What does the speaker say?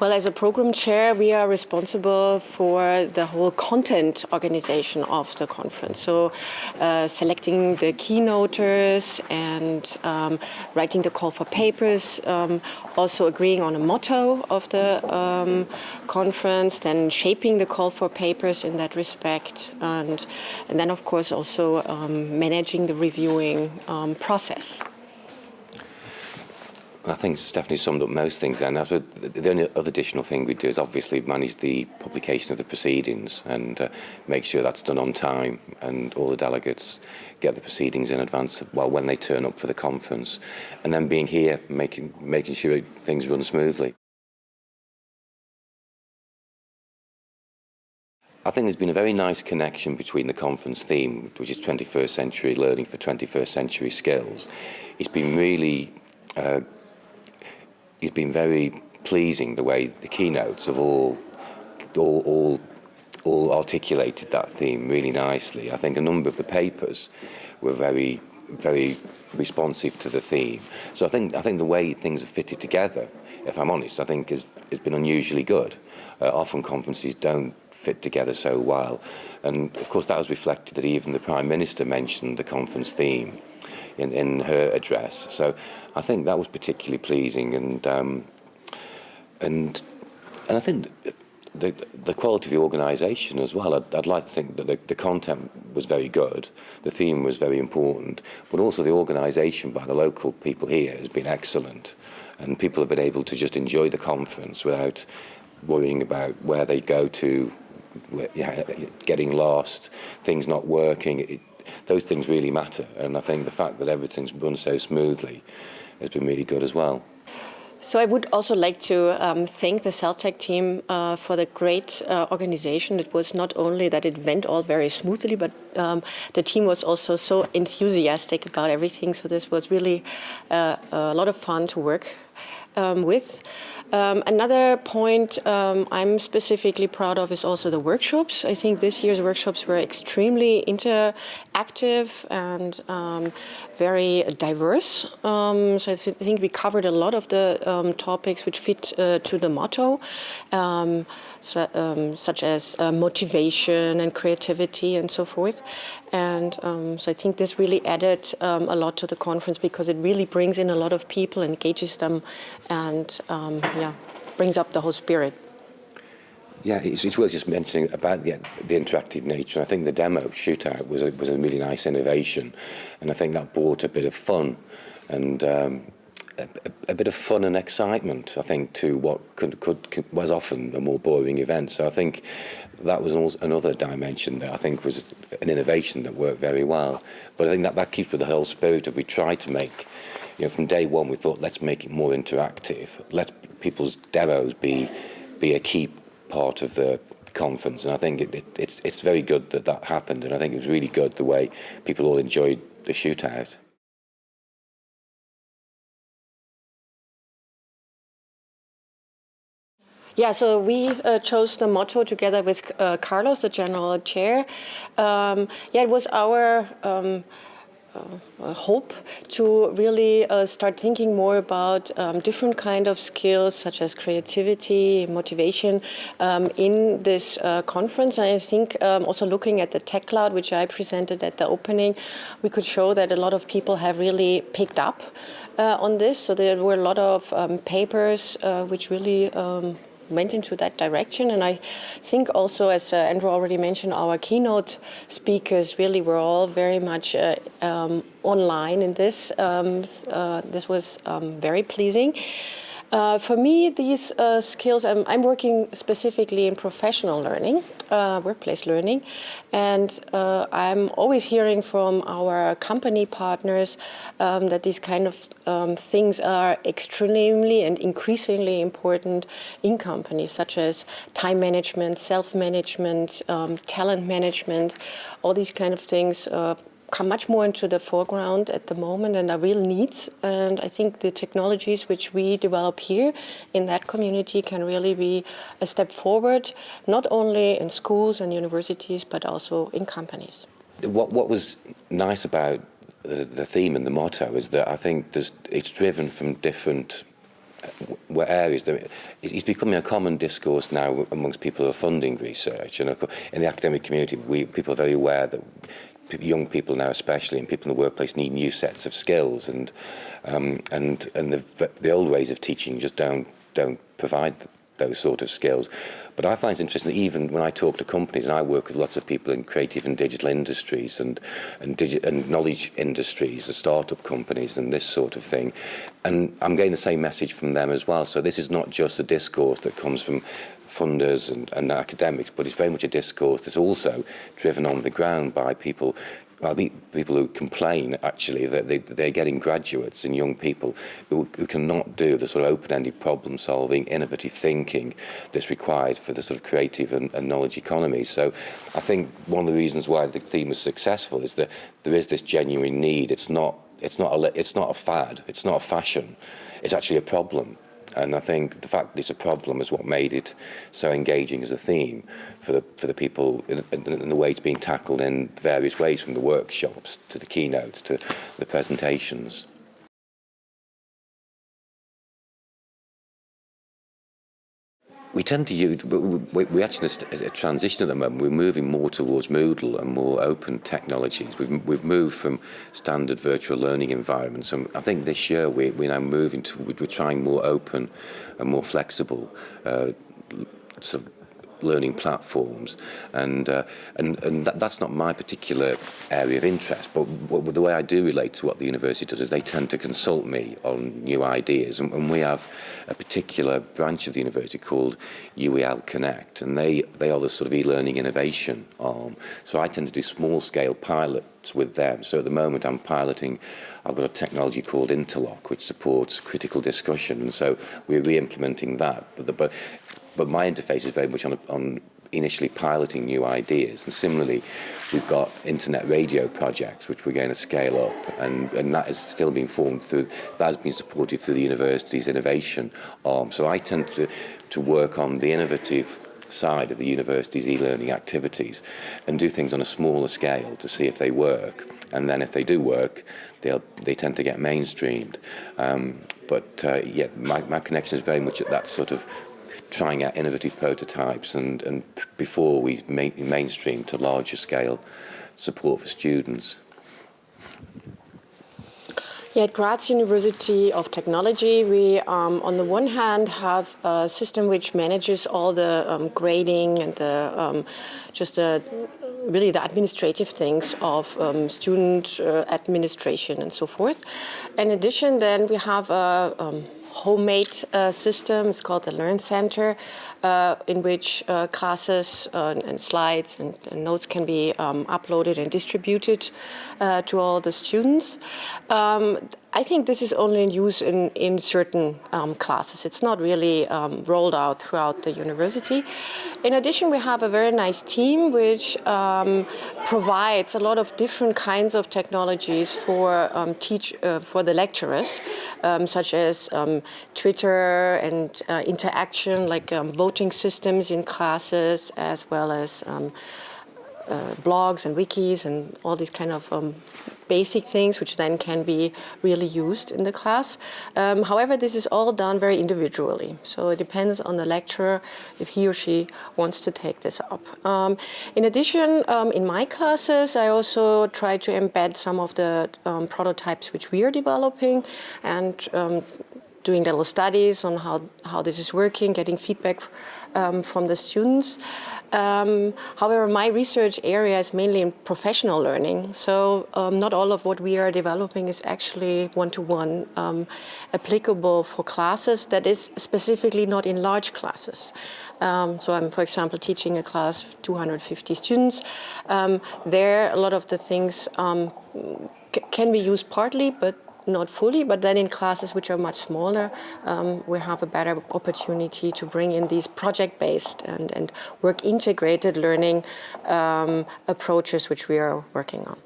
Well, as a program chair, we are responsible for the whole content organization of the conference. So selecting the keynoters and writing the call for papers, also agreeing on a motto of the conference, then shaping the call for papers in that respect, and then, of course, also managing the reviewing process. I think Stefanie summed up most things then. The only other additional thing we do is obviously manage the publication of the proceedings and make sure that's done on time, and all the delegates get the proceedings in advance, well, when they turn up for the conference, and then being here, making sure things run smoothly. I think there's been a very nice connection between the conference theme, which is 21st century learning for 21st century skills. It's been really it's been very pleasing the way the keynotes have all articulated that theme really nicely. I think a number of the papers were very responsive to the theme. So I think the way things have fitted together, if I'm honest, I think has been unusually good. Often conferences don't fit together so well, and of course that was reflected that even the Prime Minister mentioned the conference theme in her address. So I think that was particularly pleasing, and I think the quality of the organisation as well. I'd like to think that the content was very good, the theme was very important, but also the organisation by the local people here has been excellent, and people have been able to just enjoy the conference without worrying about where they go to, getting lost, things not working. Those things really matter, and I think the fact that everything's run so smoothly has been really good as well. So I would also like to thank the CELTEC team for the great organization. It was not only that it went all very smoothly, but the team was also so enthusiastic about everything. So this was really a lot of fun to work with. Another point I'm specifically proud of is also the workshops. I think this year's workshops were extremely interactive and very diverse. So I think we covered a lot of the topics which fit to the motto, such as motivation and creativity and so forth. And so I think this really added a lot to the conference, because it really brings in a lot of people, engages them, and brings up the whole spirit. Yeah, it's worth just mentioning about the interactive nature. I think the demo shootout was a really nice innovation, and I think that brought a bit of fun and a bit of fun and excitement, I think, to what was often a more boring event. So I think that was also another dimension that I think was an innovation that worked very well. But I think that keeps with the whole spirit of we tried to make, from day one we thought, let's make it more interactive. Let people's demos be a key part of the conference, and I think it's very good that happened, and I think it was really good the way people all enjoyed the shootout. Yeah, so we chose the motto together with Carlos, the general chair. It was our hope to really start thinking more about different kind of skills such as creativity, motivation in this conference. And I think also looking at the Tech Cloud, which I presented at the opening, we could show that a lot of people have really picked up on this. So there were a lot of papers which really went into that direction. And I think also, as Andrew already mentioned, our keynote speakers really were all very much online in this. This was very pleasing. For me, these skills, I'm working specifically in professional learning, workplace learning, and I'm always hearing from our company partners that these kind of things are extremely and increasingly important in companies, such as time management, self-management, talent management. All these kind of things come much more into the foreground at the moment and are real needs. And I think the technologies which we develop here in that community can really be a step forward, not only in schools and universities, but also in companies. What was nice about the theme and the motto is that I think it's driven from different areas that it's becoming a common discourse now amongst people who are funding research, and in the academic community, people are very aware that young people now, especially, and people in the workplace, need new sets of skills, and the old ways of teaching just don't provide those sort of skills. But I find it interesting that even when I talk to companies, and I work with lots of people in creative and digital industries and knowledge industries, the startup companies and this sort of thing, and I'm getting the same message from them as well. So this is not just a discourse that comes from funders and academics, but it's very much a discourse that's also driven on the ground by people. Well, people who complain, actually, that they're getting graduates and young people who cannot do the sort of open-ended problem-solving, innovative thinking that's required for the sort of creative and knowledge economy. So I think one of the reasons why the theme is successful is that there is this genuine need. It's not a fad. It's not a fashion. It's actually a problem. And I think the fact that it's a problem is what made it so engaging as a theme for the people, and the way it's being tackled in various ways, from the workshops to the keynotes to the presentations. We tend to use, we actually a transition at the moment. We're moving more towards Moodle and more open technologies. We've moved from standard virtual learning environments, and I think this year we're now moving to, we're trying more open and more flexible sort of learning platforms, and that's not my particular area of interest, but the way I do relate to what the university does is they tend to consult me on new ideas, and we have a particular branch of the university called UEL Connect, and they are the sort of e-learning innovation arm. So I tend to do small-scale pilots with them. So at the moment I've got a technology called Interlock, which supports critical discussion, and so we're re-implementing that. But my interface is very much on initially piloting new ideas. And similarly, we've got internet radio projects, which we're going to scale up, and that is still being that has been supported through the university's innovation arm. So I tend to work on the innovative side of the university's e-learning activities and do things on a smaller scale to see if they work. And then if they do work, they tend to get mainstreamed. Yeah, my connection is very much at that sort of trying out innovative prototypes and before we mainstream to larger scale support for students. Yeah, at Graz University of Technology, we, on the one hand, have a system which manages all the grading and really the administrative things of student administration and so forth. In addition, then we have a homemade system. It's called the Learn Center, in which classes and slides and notes can be uploaded and distributed to all the students. I think this is only in use in certain classes. It's not really rolled out throughout the university. In addition, we have a very nice team which provides a lot of different kinds of technologies for the lecturers, such as Twitter and interaction, like voting systems in classes, as well as blogs and wikis and all these kind of basic things which then can be really used in the class. However, this is all done very individually. So it depends on the lecturer if he or she wants to take this up. In addition, in my classes, I also try to embed some of the prototypes which we are developing and doing little studies on how this is working, getting feedback from the students. However, my research area is mainly in professional learning, so not all of what we are developing is actually one-to-one applicable for classes, that is specifically not in large classes. So I'm, for example, teaching a class of 250 students. There, a lot of the things can be used partly, but not fully, but then in classes which are much smaller, we have a better opportunity to bring in these project-based and work-integrated learning approaches which we are working on.